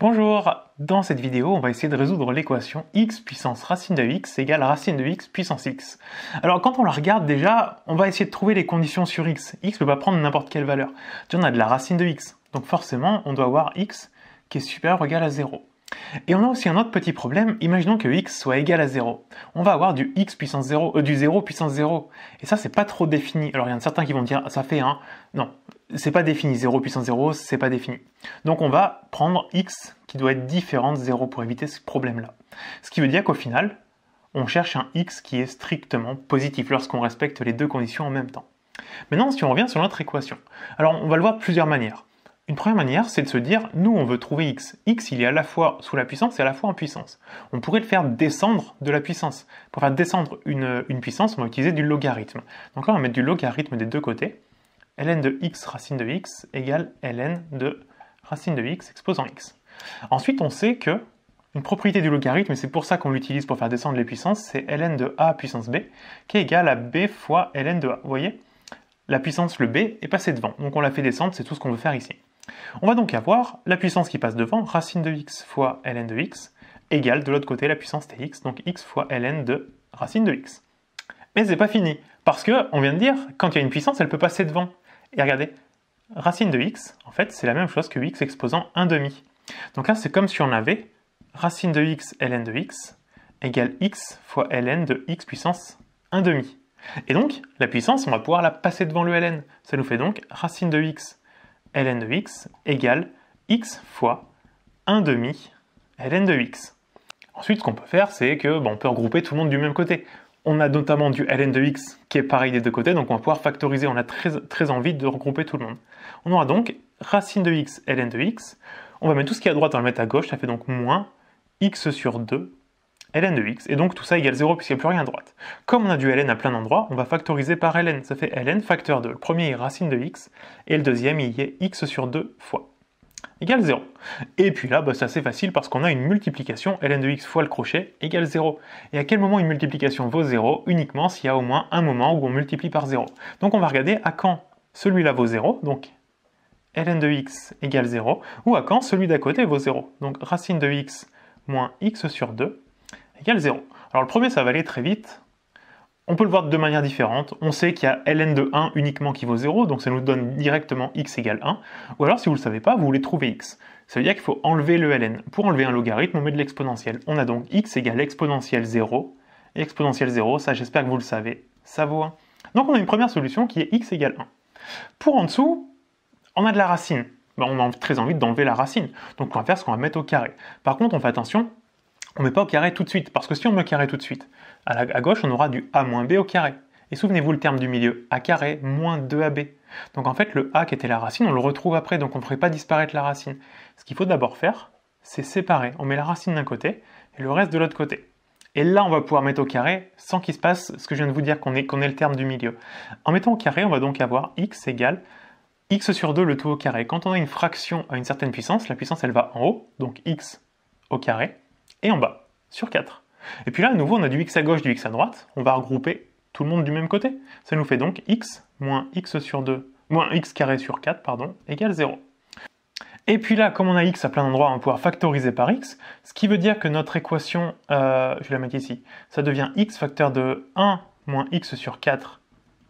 Bonjour, dans cette vidéo on va essayer de résoudre l'équation x puissance racine de x égale racine de x puissance x. Alors quand on la regarde déjà, on va essayer de trouver les conditions sur x. X ne peut pas prendre n'importe quelle valeur. Déjà on a de la racine de x, donc forcément on doit avoir x qui est supérieur ou égal à 0. Et on a aussi un autre petit problème, imaginons que x soit égal à 0. On va avoir du x puissance 0, du 0 puissance 0. Et ça c'est pas trop défini. Alors il y en a certains qui vont dire ça fait 1. Non, c'est pas défini, 0 puissance 0, c'est pas défini. Donc on va prendre x qui doit être différent de 0 pour éviter ce problème-là. Ce qui veut dire qu'au final, on cherche un x qui est strictement positif lorsqu'on respecte les deux conditions en même temps. Maintenant, si on revient sur notre équation, alors on va le voir de plusieurs manières. Une première manière, c'est de se dire, nous on veut trouver x. X, il est à la fois sous la puissance et à la fois en puissance. On pourrait le faire descendre de la puissance. Pour faire descendre une puissance, on va utiliser du logarithme. Donc là, on va mettre du logarithme des deux côtés. ln de x racine de x égale ln de racine de x exposant x. Ensuite, on sait que une propriété du logarithme, et c'est pour ça qu'on l'utilise pour faire descendre les puissances, c'est ln de a puissance b, qui est égal à b fois ln de a. Vous voyez, la puissance, le b, est passée devant. Donc on la fait descendre, c'est tout ce qu'on veut faire ici. On va donc avoir la puissance qui passe devant, racine de x fois ln de x, égale de l'autre côté la puissance tx, donc x fois ln de racine de x. Mais c'est pas fini, parce que on vient de dire, quand il y a une puissance, elle peut passer devant. Et regardez, racine de x, en fait, c'est la même chose que x exposant 1/2. Donc là, c'est comme si on avait racine de x ln de x égale x fois ln de x puissance 1/2. Et donc, la puissance, on va pouvoir la passer devant le ln. Ça nous fait donc racine de x ln de x égale x fois 1/2 ln de x. Ensuite, ce qu'on peut faire, c'est que on peut regrouper tout le monde du même côté. On a notamment du ln de x qui est pareil des deux côtés, donc on va pouvoir factoriser. On a très envie de regrouper tout le monde. On aura donc racine de x ln de x. On va mettre tout ce qui est à droite, on va le mettre à gauche. Ça fait donc moins x sur 2 ln de x. Et donc tout ça égale 0 puisqu'il n'y a plus rien à droite. Comme on a du ln à plein d'endroits, on va factoriser par ln. Ça fait ln facteur 2. Le premier est racine de x et le deuxième il est x sur 2 fois égale 0. Et puis là, c'est assez facile parce qu'on a une multiplication, ln de x fois le crochet égale 0. Et à quel moment une multiplication vaut 0? Uniquement s'il y a au moins un moment où on multiplie par 0. Donc on va regarder à quand celui-là vaut 0, donc ln de x égale 0, ou à quand celui d'à côté vaut 0. Donc racine de x moins x sur 2 égale 0. Alors le premier, ça va aller très vite. On peut le voir de deux manières différentes. On sait qu'il y a ln de 1 uniquement qui vaut 0, donc ça nous donne directement x égale 1. Ou alors, si vous ne le savez pas, vous voulez trouver x. Ça veut dire qu'il faut enlever le ln. Pour enlever un logarithme, on met de l'exponentielle. On a donc x égale exponentielle 0. Et exponentielle 0, ça j'espère que vous le savez, ça vaut 1. Donc on a une première solution qui est x égale 1. Pour en dessous, on a de la racine. On a très envie d'enlever la racine. Donc on va faire ce qu'on va mettre au carré. Par contre, on fait attention, on ne met pas au carré tout de suite, parce que si on met au carré tout de suite, à gauche, on aura du a moins b au carré. Et souvenez-vous le terme du milieu, a carré moins 2ab. Donc en fait, le a qui était la racine, on le retrouve après, donc on ne ferait pas disparaître la racine. Ce qu'il faut d'abord faire, c'est séparer. On met la racine d'un côté et le reste de l'autre côté. Et là, on va pouvoir mettre au carré sans qu'il se passe ce que je viens de vous dire, qu'on ait le terme du milieu. En mettant au carré, on va donc avoir x égale x sur 2 le tout au carré. Quand on a une fraction à une certaine puissance, la puissance elle va en haut, donc x au carré, et en bas, sur 4. Et puis là, à nouveau, on a du x à gauche, du x à droite. On va regrouper tout le monde du même côté. Ça nous fait donc x moins x sur 2, moins x carré sur 4, pardon, égale 0. Et puis là, comme on a x à plein d'endroits, on va pouvoir factoriser par x, ce qui veut dire que notre équation, je vais la mettre ici, ça devient x facteur de 1 moins x sur 4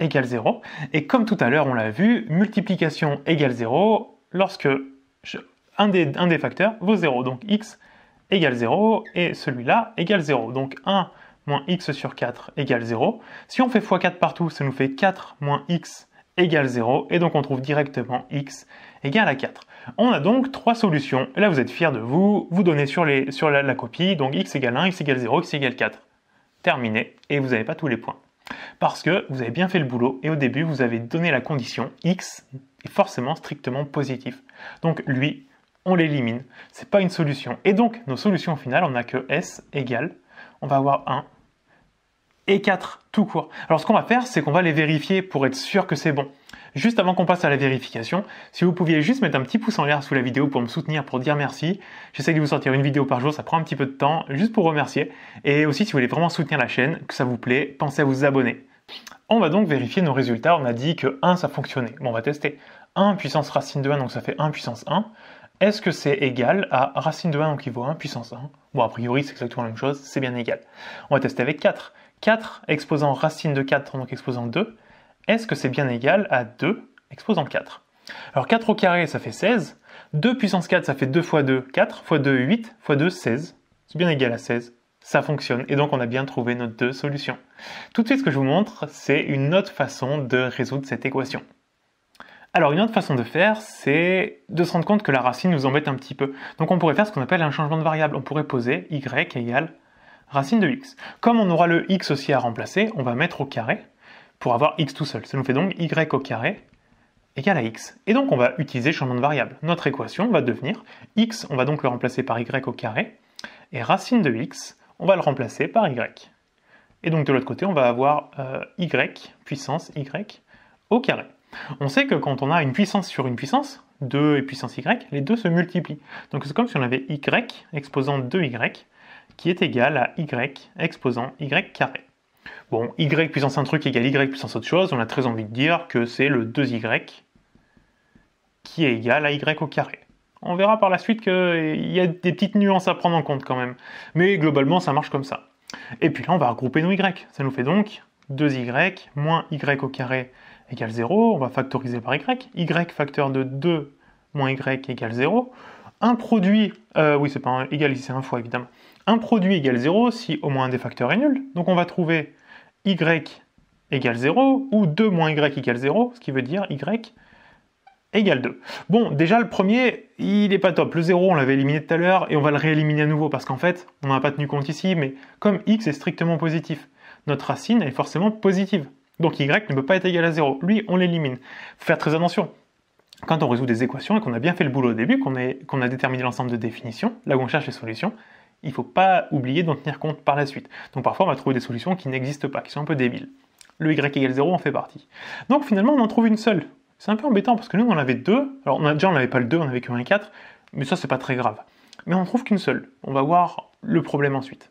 égale 0. Et comme tout à l'heure, on l'a vu, multiplication égale 0 lorsque un des facteurs vaut 0. Donc x égale 0 et celui-là égale 0. Donc 1 moins x sur 4 égale 0. Si on fait x4 partout, ça nous fait 4 moins x égale 0. Et donc on trouve directement x égale à 4. On a donc trois solutions. Et là, vous êtes fiers de vous. Vous donnez sur la copie. Donc x égale 1, x égale 0, x égale 4. Terminé. Et vous n'avez pas tous les points. Parce que vous avez bien fait le boulot. Et au début, vous avez donné la condition x est forcément strictement positif. Donc lui, on l'élimine. C'est pas une solution. Et donc, nos solutions au final, on n'a que s égale, on va avoir 1 et 4 tout court. Alors ce qu'on va faire, c'est qu'on va les vérifier pour être sûr que c'est bon. Juste avant qu'on passe à la vérification, si vous pouviez juste mettre un petit pouce en l'air sous la vidéo pour me soutenir, pour dire merci. J'essaie de vous sortir une vidéo par jour, ça prend un petit peu de temps, juste pour remercier. Et aussi, si vous voulez vraiment soutenir la chaîne, que ça vous plaît, pensez à vous abonner. On va donc vérifier nos résultats. On a dit que 1, ça fonctionnait. Bon, on va tester. 1 puissance racine de 1, donc ça fait 1 puissance 1. est-ce que c'est égal à racine de 1, donc il vaut 1 puissance 1? Bon, a priori, c'est exactement la même chose, c'est bien égal. On va tester avec 4. 4 exposant racine de 4, donc exposant 2, est-ce que c'est bien égal à 2 exposant 4? Alors 4 au carré, ça fait 16. 2 puissance 4, ça fait 2 fois 2, 4, fois 2, 8, fois 2, 16. C'est bien égal à 16. Ça fonctionne, et donc on a bien trouvé nos deux solutions. Tout de suite, ce que je vous montre, c'est une autre façon de résoudre cette équation. Alors, une autre façon de faire, c'est de se rendre compte que la racine nous embête un petit peu. Donc on pourrait faire ce qu'on appelle un changement de variable. On pourrait poser y égale racine de x. Comme on aura le x aussi à remplacer, on va mettre au carré pour avoir x tout seul. Ça nous fait donc y au carré égale à x. Et donc on va utiliser le changement de variable. Notre équation va devenir x, on va donc le remplacer par y au carré, et racine de x, on va le remplacer par y. Et donc de l'autre côté, on va avoir y puissance y au carré. On sait que quand on a une puissance sur une puissance, 2 et puissance y, les deux se multiplient. Donc c'est comme si on avait y exposant 2y qui est égal à y exposant y carré. Bon, y puissance un truc égale y puissance autre chose, on a très envie de dire que c'est le 2y qui est égal à y au carré. On verra par la suite qu'il y a des petites nuances à prendre en compte quand même. Mais globalement, ça marche comme ça. Et puis là, on va regrouper nos y. Ça nous fait donc 2y moins y au carré égale 0. On va factoriser par y. Y facteur de 2 moins y égale 0. Un produit, oui, c'est pas un égal ici, c'est un fois évidemment. Un produit égale 0 si au moins un des facteurs est nul. Donc on va trouver y égale 0 ou 2 moins y égale 0, ce qui veut dire y égale 2. Bon, déjà le premier, il n'est pas top. Le 0, on l'avait éliminé tout à l'heure et on va le rééliminer à nouveau parce qu'en fait, on n'en a pas tenu compte ici, mais comme x est strictement positif, notre racine est forcément positive. Donc y ne peut pas être égal à 0. Lui, on l'élimine. Il faut faire très attention. Quand on résout des équations et qu'on a bien fait le boulot au début, qu'on a déterminé l'ensemble de définitions, là où on cherche les solutions, il ne faut pas oublier d'en tenir compte par la suite. Donc parfois, on va trouver des solutions qui n'existent pas, qui sont un peu débiles. Le y égale 0 en fait partie. Donc finalement, on en trouve une seule. C'est un peu embêtant parce que nous on en avait deux, alors on n'avait pas le 2, on avait que 1 et 4, mais ça c'est pas très grave. Mais on en trouve qu'une seule, on va voir le problème ensuite.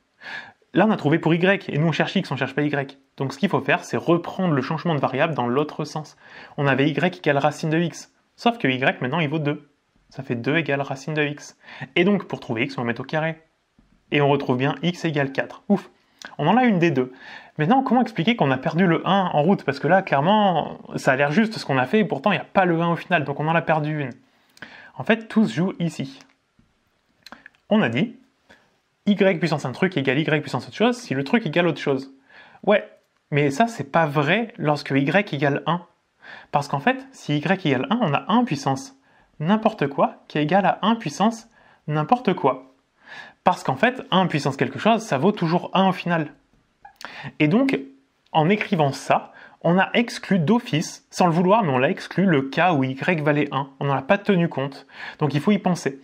Là on a trouvé pour y, et nous on cherche x, on cherche pas y. Donc ce qu'il faut faire c'est reprendre le changement de variable dans l'autre sens. On avait y égale racine de x, sauf que y maintenant il vaut 2. Ça fait 2 égale racine de x. Et donc pour trouver x on va mettre au carré. Et on retrouve bien x égale 4. Ouf, on en a une des deux. Maintenant, comment expliquer qu'on a perdu le 1 en route? Parce que là, clairement, ça a l'air juste ce qu'on a fait, et pourtant, il n'y a pas le 1 au final, donc on en a perdu une. En fait, tout se joue ici. On a dit, y puissance un truc égale y puissance autre chose, si le truc égale autre chose. Ouais, mais ça, c'est pas vrai lorsque y égale 1. Parce qu'en fait, si y égale 1, on a 1 puissance n'importe quoi qui est égal à 1 puissance n'importe quoi. Parce qu'en fait, 1 puissance quelque chose, ça vaut toujours 1 au final. Et donc, en écrivant ça, on a exclu d'office, sans le vouloir, mais on l'a exclu le cas où y valait 1. On n'en a pas tenu compte. Donc il faut y penser.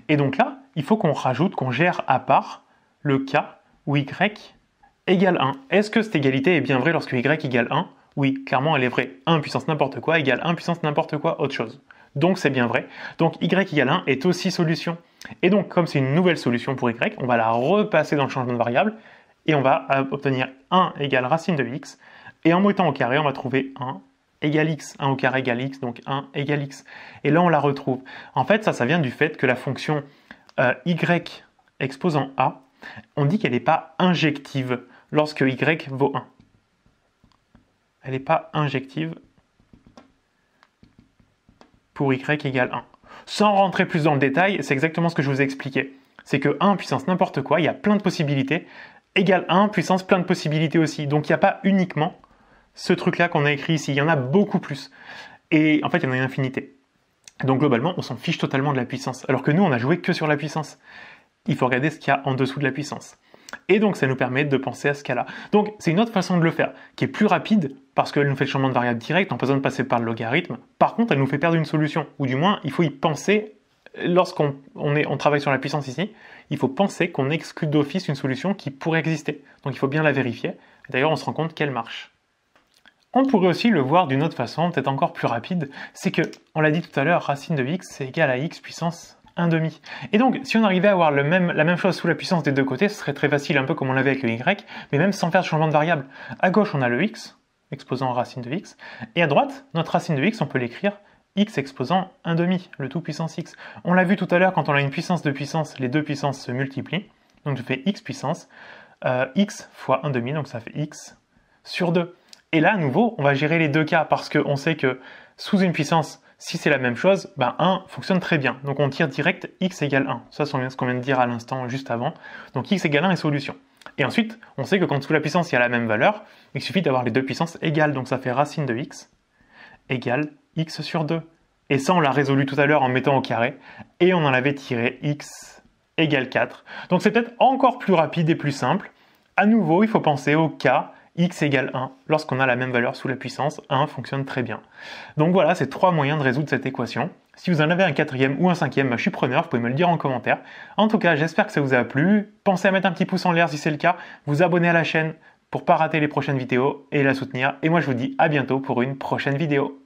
Et donc là, il faut qu'on rajoute, qu'on gère à part le cas où y égale 1. Est-ce que cette égalité est bien vraie lorsque y égale 1? Oui, clairement elle est vraie. 1 puissance n'importe quoi égale 1 puissance n'importe quoi autre chose. Donc c'est bien vrai. Donc y égale 1 est aussi solution. Et donc comme c'est une nouvelle solution pour y, on va la repasser dans le changement de variable et on va obtenir 1 égale racine de x. Et en mettant au carré, on va trouver 1 égale x. 1 au carré égale x, donc 1 égale x. Et là, on la retrouve. En fait, ça vient du fait que la fonction y exposant a, on dit qu'elle n'est pas injective lorsque y vaut 1. Elle n'est pas injective pour y égale 1. Sans rentrer plus dans le détail, c'est exactement ce que je vous ai expliqué. C'est que 1 puissance n'importe quoi, il y a plein de possibilités, égale 1 puissance plein de possibilités aussi. Donc il n'y a pas uniquement ce truc-là qu'on a écrit ici, il y en a beaucoup plus. Et en fait, il y en a une infinité. Donc globalement, on s'en fiche totalement de la puissance, alors que nous, on a joué que sur la puissance. Il faut regarder ce qu'il y a en dessous de la puissance. Et donc, ça nous permet de penser à ce cas-là. Donc, c'est une autre façon de le faire, qui est plus rapide, parce qu'elle nous fait le changement de variable direct, on n'a pas besoin de passer par le logarithme. Par contre, elle nous fait perdre une solution, ou du moins, il faut y penser, lorsqu'on travaille sur la puissance ici, il faut penser qu'on exclut d'office une solution qui pourrait exister. Donc, il faut bien la vérifier. D'ailleurs, on se rend compte qu'elle marche. On pourrait aussi le voir d'une autre façon, peut-être encore plus rapide, c'est que, on l'a dit tout à l'heure, racine de x c'est égal à x puissance 1/2. Et donc, si on arrivait à avoir la même chose sous la puissance des deux côtés, ce serait très facile, un peu comme on l'avait avec le y, mais même sans faire de changement de variable. À gauche, on a le x, exposant racine de x, et à droite, notre racine de x, on peut l'écrire x exposant 1/2, le tout puissance x. On l'a vu tout à l'heure, quand on a une puissance de puissance, les deux puissances se multiplient. Donc je fais x puissance, x fois 1/2, donc ça fait x sur 2. Et là, à nouveau, on va gérer les deux cas, parce qu'on sait que sous une puissance, si c'est la même chose, 1 fonctionne très bien. Donc on tire direct x égale 1. Ça, c'est ce qu'on vient de dire à l'instant, juste avant. Donc x égale 1 est solution. Et ensuite, on sait que quand sous la puissance, il y a la même valeur, il suffit d'avoir les deux puissances égales. Donc ça fait racine de x égale x sur 2. Et ça, on l'a résolu tout à l'heure en mettant au carré. Et on en avait tiré x égale 4. Donc c'est peut-être encore plus rapide et plus simple. À nouveau, il faut penser au cas x égale 1. Lorsqu'on a la même valeur sous la puissance, 1 fonctionne très bien. Donc voilà, c'est 3 moyens de résoudre cette équation. Si vous en avez un quatrième ou un cinquième, je suis preneur, vous pouvez me le dire en commentaire. En tout cas, j'espère que ça vous a plu. Pensez à mettre un petit pouce en l'air si c'est le cas, vous abonner à la chaîne pour ne pas rater les prochaines vidéos et la soutenir. Et moi, je vous dis à bientôt pour une prochaine vidéo.